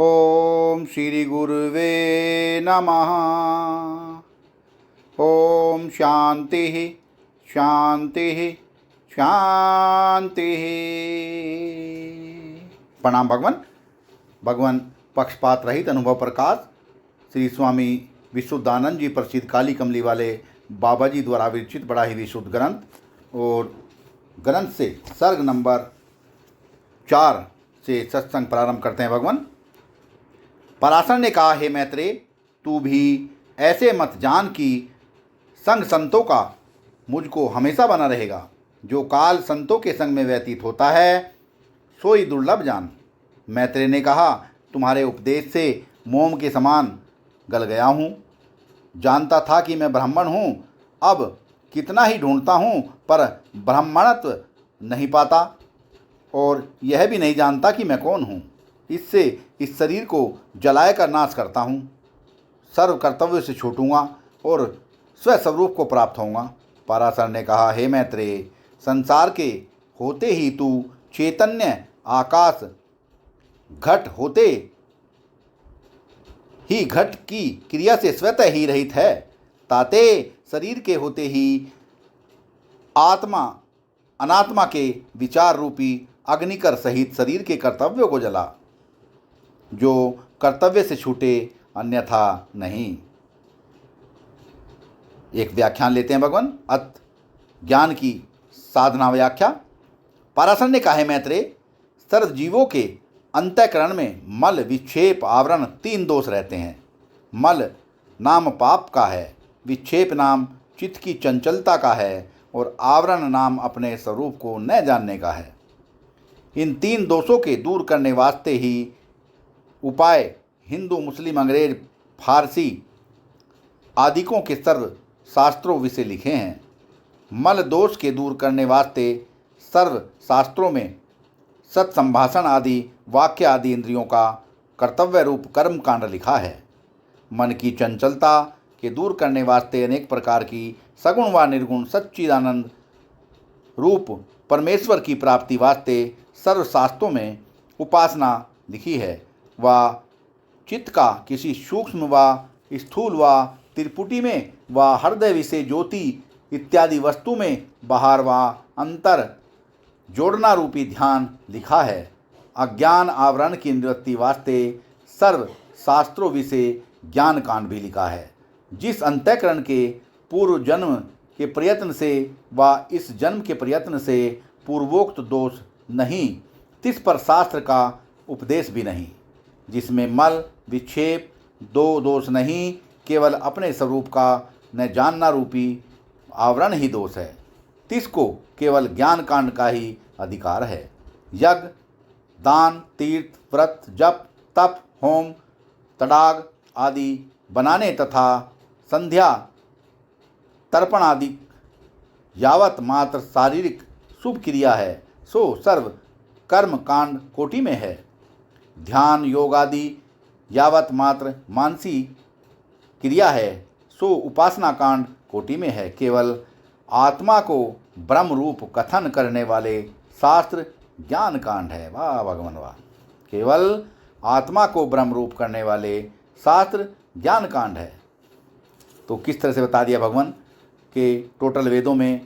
ओम श्री गुरुवे नमः। ओम शांति शांति शांति। प्रणाम भगवान पक्षपात रहित अनुभव प्रकाश श्री स्वामी विशुद्धानंद जी प्रसिद्ध काली कमली वाले बाबा जी द्वारा विरचित बड़ा ही विशुद्ध ग्रंथ और ग्रंथ से सर्ग नंबर 4 से सत्संग प्रारंभ करते हैं। भगवान पराशर ने कहा, हे मैत्रेय, तू भी ऐसे मत जान कि संग संतों का मुझको हमेशा बना रहेगा। जो काल संतों के संग में व्यतीत होता है सोई दुर्लभ जान। मैत्रेय ने कहा, तुम्हारे उपदेश से मोम के समान गल गया हूँ। जानता था कि मैं ब्राह्मण हूँ, अब कितना ही ढूंढता हूँ पर ब्राह्मणत्व नहीं पाता, और यह भी नहीं जानता कि मैं कौन हूँ। इससे इस शरीर को जलाए कर नाश करता हूँ। सर्व कर्तव्य से छूटूंगा और स्वस्वरूप को प्राप्त होऊंगा। पराशर ने कहा, हे मैत्रेय, संसार के होते ही तू चैतन्य आकाश घट होते ही घट की क्रिया से स्वतः ही रहित है। ताते शरीर के होते ही आत्मा अनात्मा के विचार रूपी अग्निकर सहित शरीर के कर्तव्यों को जला, जो कर्तव्य से छूटे अन्यथा नहीं। एक व्याख्यान लेते हैं भगवान। अत ज्ञान की साधना व्याख्या। पराशर ने कहा, मैत्रेय, सर्व जीवों के अंतःकरण में मल, विक्षेप, आवरण 3 दोष रहते हैं। मल नाम पाप का है, विक्षेप नाम चित्त की चंचलता का है, और आवरण नाम अपने स्वरूप को न जानने का है। इन 3 दोषों के दूर करने वास्ते ही उपाय हिंदू, मुस्लिम, अंग्रेज, फारसी आदिकों के सर्व शास्त्रों विषय लिखे हैं। मल दोष के दूर करने वास्ते सर्व शास्त्रों में सत्संभाषण आदि वाक्य आदि इंद्रियों का कर्तव्य रूप कर्म कांड लिखा है। मन की चंचलता के दूर करने वास्ते अनेक प्रकार की सगुण व निर्गुण सच्चिदानंद रूप परमेश्वर की प्राप्ति वास्ते सर्व शास्त्रों में उपासना लिखी है। व चित्त का किसी सूक्ष्म व स्थूल व त्रिपुटी में व हृदय विषय ज्योति इत्यादि वस्तु में बाहर व अंतर जोड़ना रूपी ध्यान लिखा है। अज्ञान आवरण की निवृत्ति वास्ते सर्व शास्त्रों विषय ज्ञान कांड भी लिखा है। जिस अंतःकरण के पूर्व जन्म के प्रयत्न से व इस जन्म के प्रयत्न से पूर्वोक्त दोष नहीं, तिस पर शास्त्र का उपदेश भी नहीं। जिसमें मल विक्षेप 2 दोष नहीं, केवल अपने स्वरूप का न जानना रूपी आवरण ही दोष है, तिसको केवल ज्ञान कांड का ही अधिकार है। यज्ञ, दान, तीर्थ, व्रत, जप, तप, होम, तड़ाग आदि बनाने तथा संध्या तर्पण आदि यावत मात्र शारीरिक शुभ क्रिया है, सो सर्व कर्म कांड कोटि में है। ध्यान योग आदि यावत मात्र मानसी क्रिया है, सो उपासना कांड कोटि में है। केवल आत्मा को ब्रह्म रूप कथन करने वाले शास्त्र ज्ञान कांड है। वाह भगवान वाह। केवल आत्मा को ब्रह्म रूप करने वाले शास्त्र ज्ञान कांड है। तो किस तरह से बता दिया भगवान कि टोटल वेदों में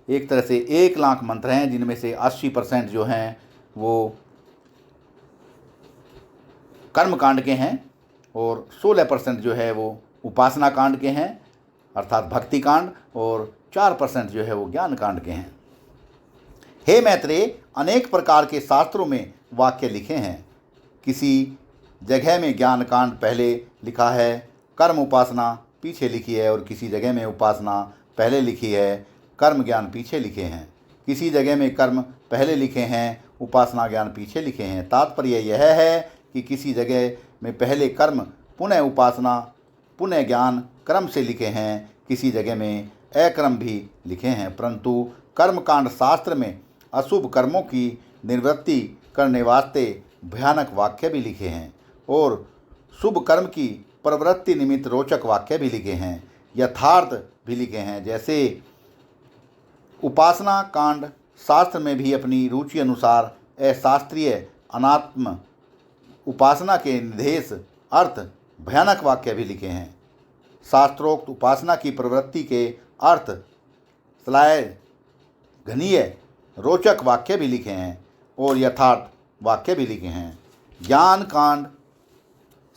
एक तरह से 1 लाख मंत्र हैं, जिनमें से 80% जो हैं वो कर्म कांड के हैं और 16% जो है वो उपासना कांड के हैं अर्थात भक्ति कांड, और 4% जो है वो ज्ञान कांड के हैं। हे मैत्रेय, अनेक प्रकार के शास्त्रों में वाक्य लिखे हैं। किसी जगह में ज्ञान कांड पहले लिखा है, कर्म उपासना पीछे लिखी है, और किसी जगह में उपासना पहले लिखी है, कर्म ज्ञान पीछे लिखे हैं। किसी जगह में कर्म पहले लिखे हैं, उपासना ज्ञान पीछे लिखे हैं। तात्पर्य यह है कि किसी जगह में पहले कर्म पुनः उपासना पुनः ज्ञान क्रम से लिखे हैं, किसी जगह में अक्रम भी लिखे हैं। परंतु कर्मकांड शास्त्र में अशुभ कर्मों की निवृत्ति करने वास्ते भयानक वाक्य भी लिखे हैं, और शुभ कर्म की प्रवृत्ति निमित्त रोचक वाक्य भी लिखे हैं, यथार्थ भी लिखे हैं। जैसे उपासना कांड शास्त्र में भी अपनी रुचि अनुसार अशास्त्रीय अनात्म उपासना के निर्देश अर्थ भयानक वाक्य भी लिखे हैं। शास्त्रोक्त उपासना की प्रवृत्ति के अर्थ श्लाघनीय रोचक वाक्य भी लिखे हैं और यथार्थ वाक्य भी लिखे हैं। ज्ञान कांड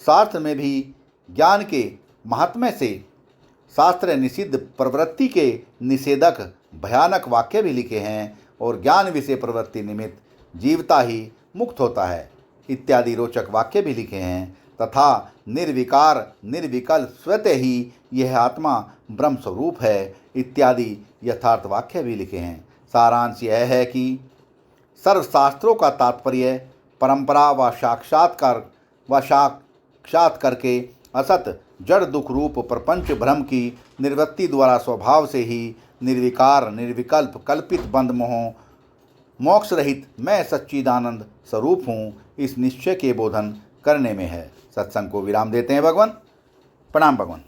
शास्त्र में भी ज्ञान के महात्म्य से शास्त्र निषिद्ध प्रवृत्ति के निषेधक भयानक वाक्य भी लिखे हैं और ज्ञान विषय प्रवृत्ति निमित्त जीवता ही मुक्त होता है इत्यादि रोचक वाक्य भी लिखे हैं तथा निर्विकार निर्विकल्प स्वतः ही यह आत्मा ब्रह्म स्वरूप है इत्यादि यथार्थ वाक्य भी लिखे हैं। सारांश यह है कि सर्वशास्त्रों का तात्पर्य परंपरा व साक्षात करके असत जड़ दुख रूप प्रपंच भ्रम की निवृत्ति द्वारा स्वभाव से ही निर्विकार निर्विकल्प कल्पित बंध मोह मोक्ष रहित मैं सच्चिदानंद स्वरूप हूँ इस निश्चय के बोधन करने में है। सत्संग को विराम देते हैं भगवान। प्रणाम भगवान।